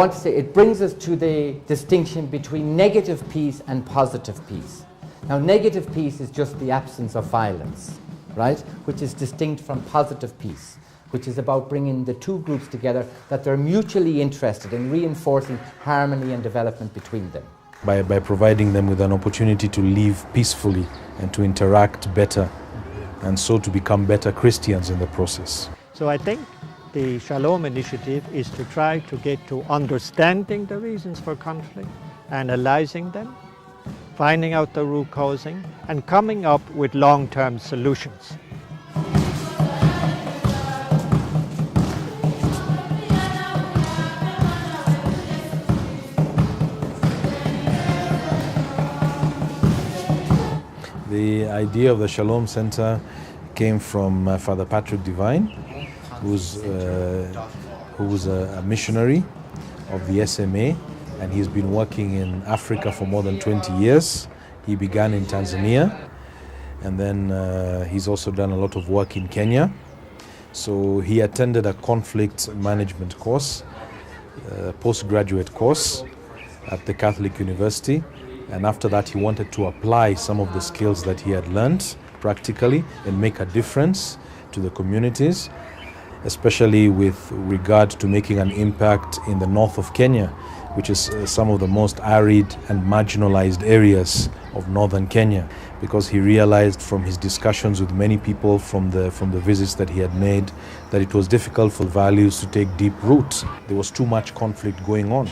want to say it brings us to the distinction between negative peace and positive peace. Now, negative peace is just the absence of violence, right? Which is distinct from positive peace, which is about bringing the two groups together, that they're mutually interested in reinforcing harmony and development between them. By providing them with an opportunity to live peacefully and to interact better, and so to become better Christians in the process. So I think the Shalom initiative is to try to get to understanding the reasons for conflict, analyzing them, finding out the root causing, and coming up with long-term solutions. The idea of the Shalom Center came from Father Patrick Divine, who was a missionary of the SMA, and he's been working in Africa for more than 20 years. He began in Tanzania, and then he's also done a lot of work in Kenya. So he attended a conflict management course, a postgraduate course at the Catholic University. And after that, he wanted to apply some of the skills that he had learned practically and make a difference to the communities, especially with regard to making an impact in the north of Kenya, which is some of the most arid and marginalized areas of northern Kenya, because he realized from his discussions with many people from the visits that he had made that it was difficult for values to take deep root. There was too much conflict going on.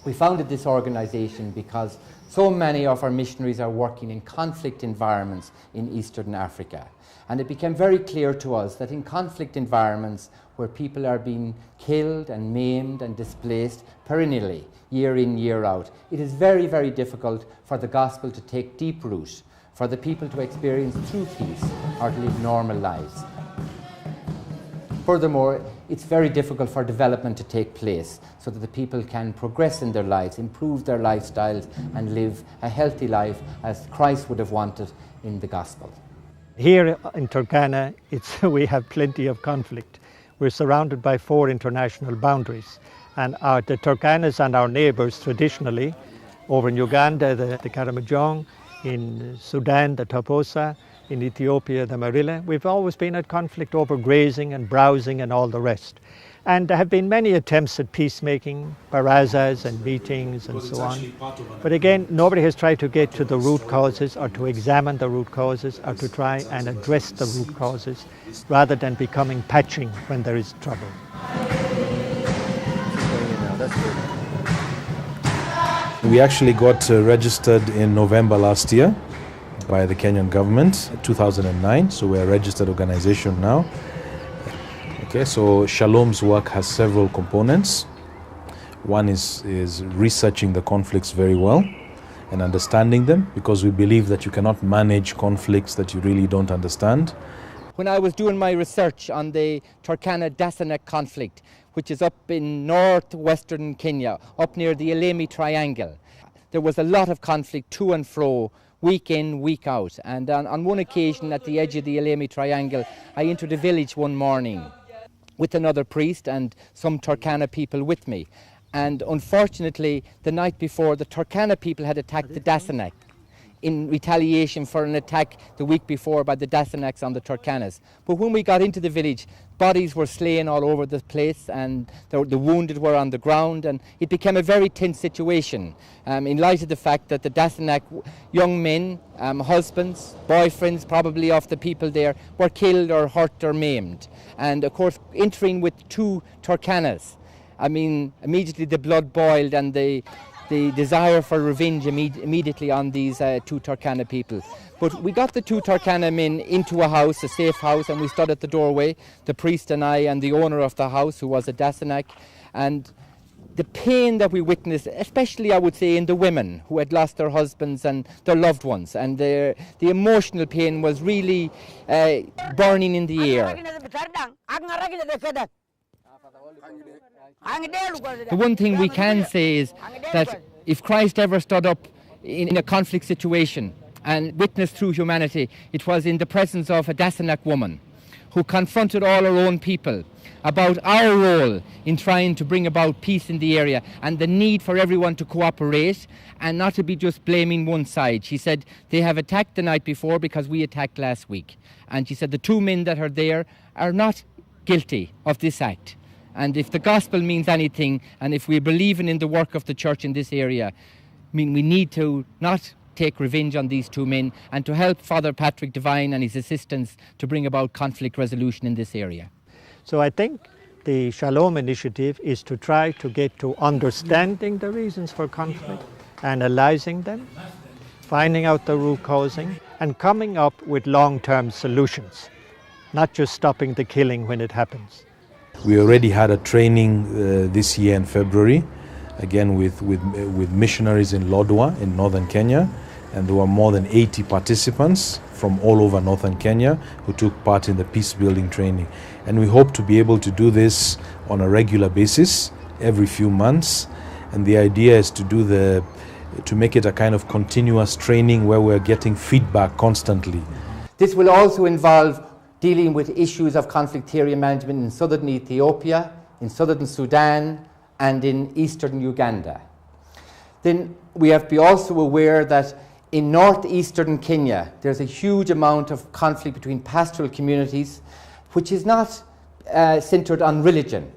We founded this organization because so many of our missionaries are working in conflict environments in Eastern Africa. And it became very clear to us that in conflict environments where people are being killed and maimed and displaced perennially, year in, year out, it is very, very difficult for the gospel to take deep root, for the people to experience true peace or to live normal lives. Furthermore, it's very difficult for development to take place so that the people can progress in their lives, improve their lifestyles, and live a healthy life as Christ would have wanted in the gospel. Here in Turkana, we have plenty of conflict. We're surrounded by 4 international boundaries, and the Turkanas and our neighbors traditionally, over in Uganda, the Karamojong, in Sudan, the Toposa, in Ethiopia, the Marilla, we've always been at conflict over grazing and browsing and all the rest. And there have been many attempts at peacemaking, barazas and meetings and so on. But again, nobody has tried to get to the root causes or to examine the root causes or to try and address the root causes rather than becoming patching when there is trouble. We actually got registered in November last year by the Kenyan government, 2009, so we're a registered organization now. Okay, so Shalom's work has several components. One is researching the conflicts very well and understanding them, because we believe that you cannot manage conflicts that you really don't understand. When I was doing my research on the Turkana-Dasanek conflict, which is up in northwestern Kenya, up near the Elemi Triangle, there was a lot of conflict to and fro, week in, week out. And on one occasion at the edge of the Elemi Triangle, I entered a village one morning with another priest and some Turkana people with me. And unfortunately, the night before, the Turkana people had attacked the Dasanek in retaliation for an attack the week before by the Dasanaks on the Turkanas. But when we got into the village, bodies were slain all over the place, and the wounded were on the ground, and it became a very tense situation in light of the fact that the Dasanak young men, husbands, boyfriends probably of the people there, were killed or hurt or maimed. And of course, entering with 2 Turkanas, I mean, immediately the blood boiled and the desire for revenge immediately on these 2 Turkana people. But we got the 2 Turkana men into a house, a safe house, and we stood at the doorway, the priest and I and the owner of the house, who was a Dasanak. And the pain that we witnessed, especially I would say in the women who had lost their husbands and their loved ones, and the emotional pain was really burning in the air. The one thing we can say is that if Christ ever stood up in a conflict situation and witnessed through humanity, it was in the presence of a Dasanak woman who confronted all our own people about our role in trying to bring about peace in the area and the need for everyone to cooperate and not to be just blaming one side. She said they have attacked the night before because we attacked last week. And she said the two men that are there are not guilty of this act. And if the gospel means anything, and if we're believing in the work of the church in this area, I mean, we need to not take revenge on these two men and to help Father Patrick Devine and his assistants to bring about conflict resolution in this area. So I think the Shalom initiative is to try to get to understanding the reasons for conflict, analyzing them, finding out the root causing, and coming up with long-term solutions, not just stopping the killing when it happens. We already had a training this year in February, again with missionaries in Lodwar in northern Kenya, and there were more than 80 participants from all over northern Kenya who took part in the peace building training. And we hope to be able to do this on a regular basis every few months, and the idea is to make it a kind of continuous training where we're getting feedback constantly. This will also involve dealing with issues of conflict area management in southern Ethiopia, in southern Sudan, and in eastern Uganda. Then we have to be also aware that in northeastern Kenya, there's a huge amount of conflict between pastoral communities, which is not centered on religion.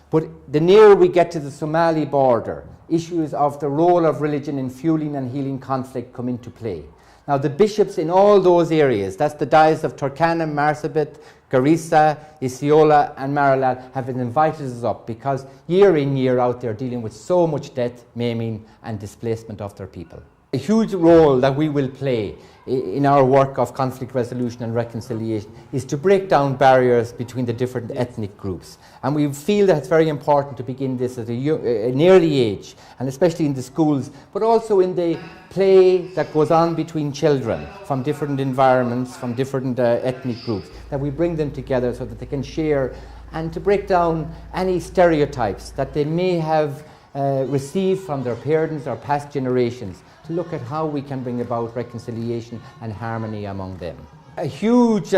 But the nearer we get to the Somali border, issues of the role of religion in fueling and healing conflict come into play. Now, the bishops in all those areas, that's the diocese of Turkana, Marsabit, Garissa, Isiolo, and Maralal, have invited us up because year in, year out, they're dealing with so much death, maiming, and displacement of their people. A huge role that we will play in our work of conflict resolution and reconciliation is to break down barriers between the different ethnic groups. And we feel that it's very important to begin this at an early age, and especially in the schools, but also in the play that goes on between children from different environments, from different ethnic groups, that we bring them together so that they can share and to break down any stereotypes that they may have received from their parents or past generations, to look at how we can bring about reconciliation and harmony among them. A huge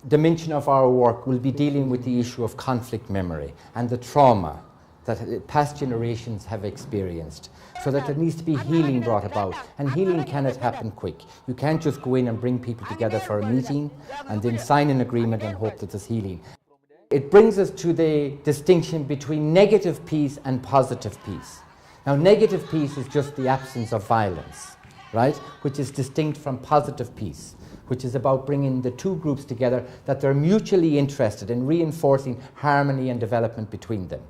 dimension of our work will be dealing with the issue of conflict memory and the trauma that past generations have experienced, so that there needs to be healing brought about, and healing cannot happen quick. You can't just go in and bring people together for a meeting and then sign an agreement and hope that there's healing. It brings us to the distinction between negative peace and positive peace. Now, negative peace is just the absence of violence, right? Which is distinct from positive peace, which is about bringing the two groups together, that they're mutually interested in reinforcing harmony and development between them.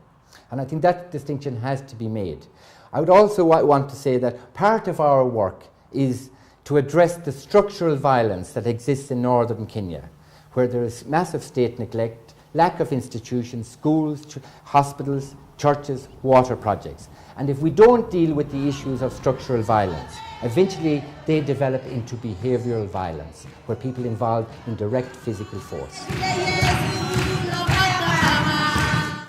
And I think that distinction has to be made. I would also want to say that part of our work is to address the structural violence that exists in northern Kenya, where there is massive state neglect, lack of institutions, schools, hospitals, churches, water projects. And if we don't deal with the issues of structural violence, eventually they develop into behavioral violence, where people involved in direct physical force.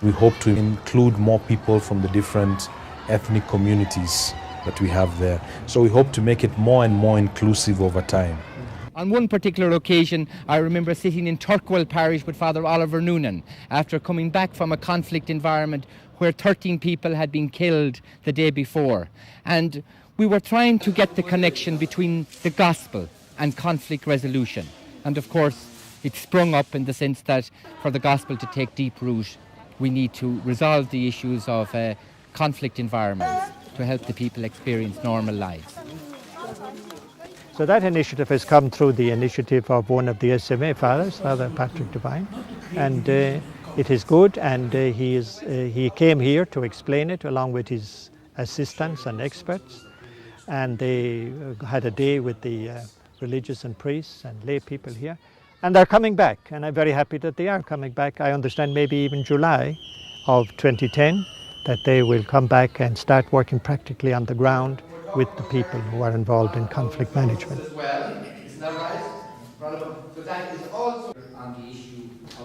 We hope to include more people from the different ethnic communities that we have there. So we hope to make it more and more inclusive over time. On one particular occasion, I remember sitting in Turkwell Parish with Father Oliver Noonan after coming back from a conflict environment where 13 people had been killed the day before. And we were trying to get the connection between the gospel and conflict resolution. And of course, it sprung up in the sense that for the gospel to take deep root, we need to resolve the issues of conflict environments to help the people experience normal lives. So that initiative has come through the initiative of one of the SMA fathers, Father Patrick Devine, and it is good, and he came here to explain it along with his assistants and experts, and they had a day with the religious and priests and lay people here, and they're coming back, and I'm very happy that they are coming back. I understand maybe even July of 2010 that they will come back and start working practically on the ground with the people who are involved in conflict management.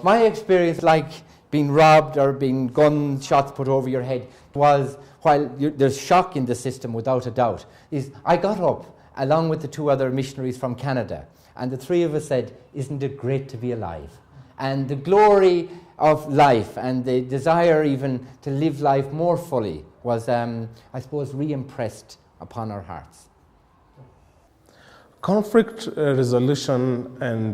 My experience, like being robbed or being gunshots put over your head, was, while there's shock in the system without a doubt, is I got up along with the two other missionaries from Canada, and the three of us said, "Isn't it great to be alive?" and the glory of life and the desire even to live life more fully was, I suppose, re-impressed upon our hearts. Conflict resolution and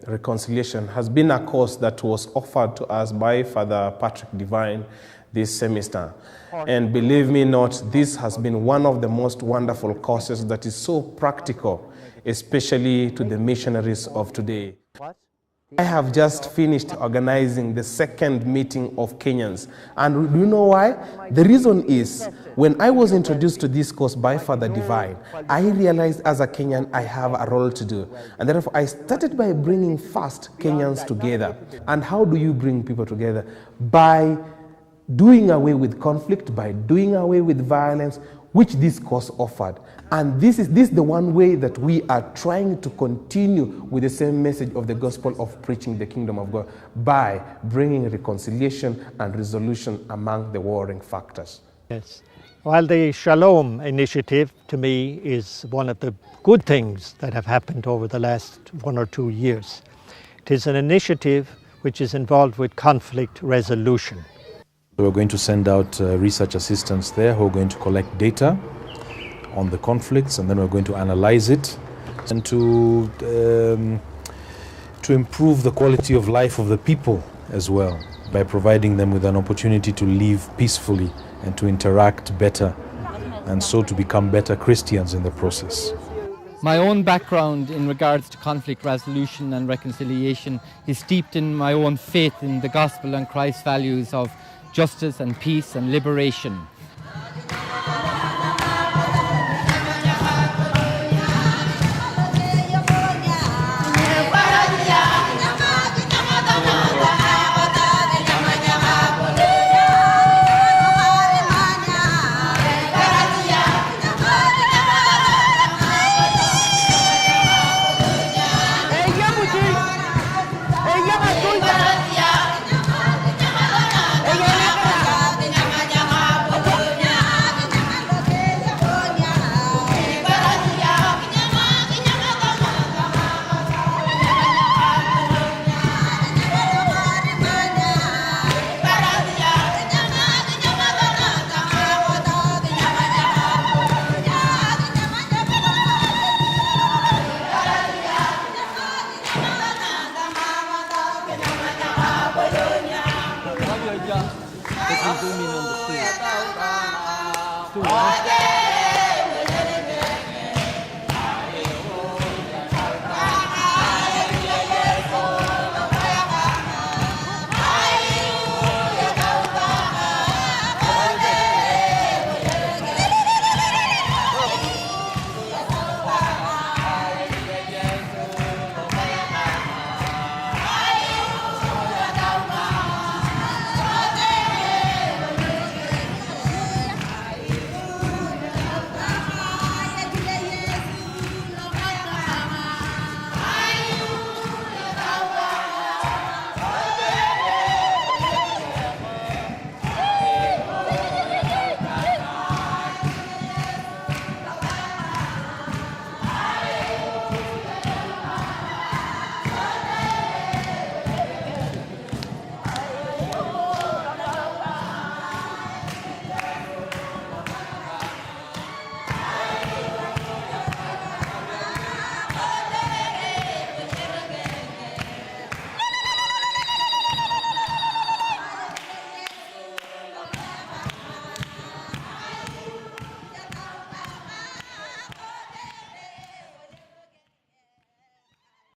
reconciliation has been a course that was offered to us by Father Patrick Divine this semester. And believe me not, this has been one of the most wonderful courses that is so practical, especially to the missionaries of today. I have just finished organizing the second meeting of Kenyans. And do you know why? The reason is, when I was introduced to this course by Father Divine, I realized as a Kenyan I have a role to do. And therefore I started by bringing first Kenyans together. And how do you bring people together? By doing away with conflict, by doing away with violence, which this course offered. And this is the one way that we are trying to continue with the same message of the gospel of preaching the kingdom of God, by bringing reconciliation and resolution among the warring factors. Yes. While the Shalom initiative, to me, is one of the good things that have happened over the last 1 or 2 years, it is an initiative which is involved with conflict resolution. We're going to send out research assistants there who are going to collect data on the conflicts, and then we're going to analyze it and to improve the quality of life of the people as well, by providing them with an opportunity to live peacefully and to interact better, and so to become better Christians in the process. My own background in regards to conflict resolution and reconciliation is steeped in my own faith in the gospel and Christ's values of justice and peace and liberation.